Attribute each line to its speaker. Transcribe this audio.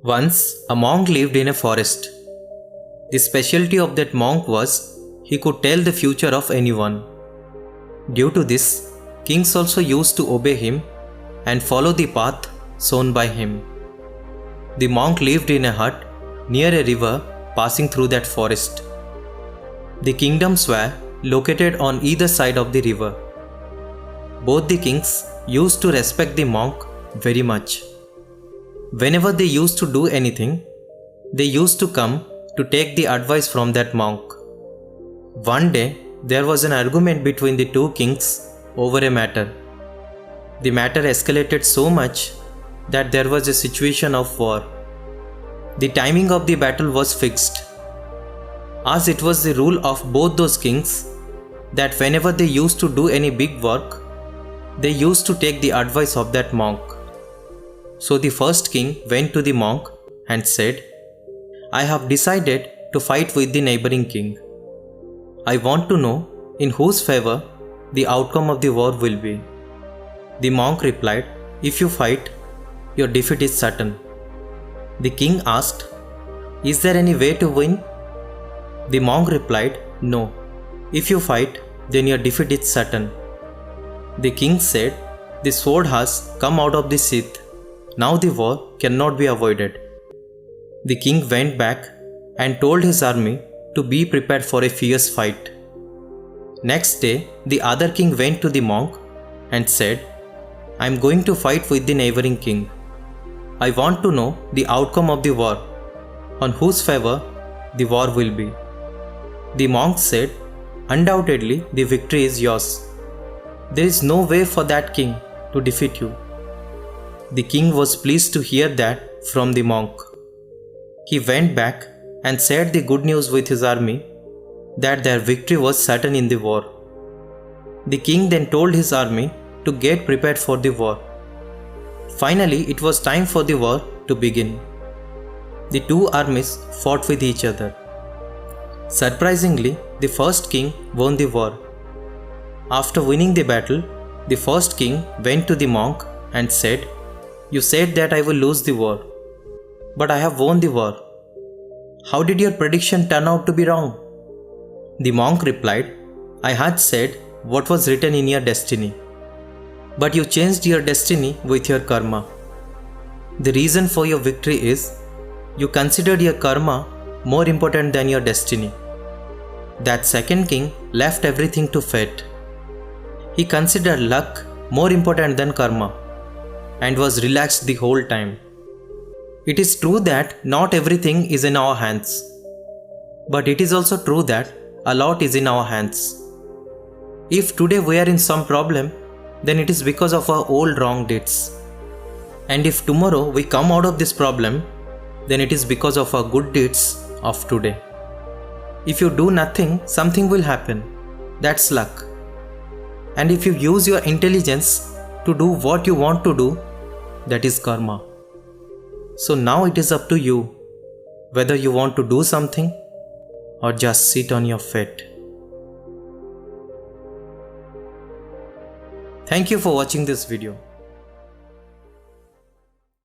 Speaker 1: Once, a monk lived in a forest. The specialty of that monk was he could tell the future of anyone. Due to this, kings also used to obey him and follow the path shown by him. The monk lived in a hut near a river passing through that forest. The kingdoms were located on either side of the river. Both the kings used to respect the monk very much. Whenever they used to do anything, they used to come to take the advice from that monk. One day, there was an argument between the two kings over a matter. The matter escalated so much that there was a situation of war. The timing of the battle was fixed, as it was the rule of both those kings that whenever they used to do any big work, they used to take the advice of that monk. So the first king went to the monk and said, "I have decided to fight with the neighboring king. I want to know in whose favor the outcome of the war will be." The monk replied, "If you fight, your defeat is certain." The king asked, "Is there any way to win?" The monk replied, "No. If you fight, then your defeat is certain." The king said, "The sword has come out of the sheath. Now the war cannot be avoided." The king went back and told his army to be prepared for a fierce fight. Next day, the other king went to the monk and said, "I am going to fight with the neighboring king. I want to know the outcome of the war, on whose favor the war will be." The monk said, "Undoubtedly the victory is yours. There is no way for that king to defeat you." The king was pleased to hear that from the monk. He went back and shared the good news with his army that their victory was certain in the war. The king then told his army to get prepared for the war. Finally, it was time for the war to begin. The two armies fought with each other. Surprisingly, the first king won the war. After winning the battle, the first king went to the monk and said, "You said that I will lose the war, but I have won the war. How did your prediction turn out to be wrong?" The monk replied, "I had said what was written in your destiny, but you changed your destiny with your karma. The reason for your victory is you considered your karma more important than your destiny." That second king left everything to fate. He considered luck more important than karma and was relaxed the whole time. It is true that not everything is in our hands, but it is also true that a lot is in our hands. If today we are in some problem, then it is because of our old wrong deeds. And if tomorrow we come out of this problem, then it is because of our good deeds of today. If you do nothing, something will happen. That's luck. And if you use your intelligence to do what you want to do, that is karma. So now it is up to you whether you want to do something or just sit on your fate. Thank you for watching this video.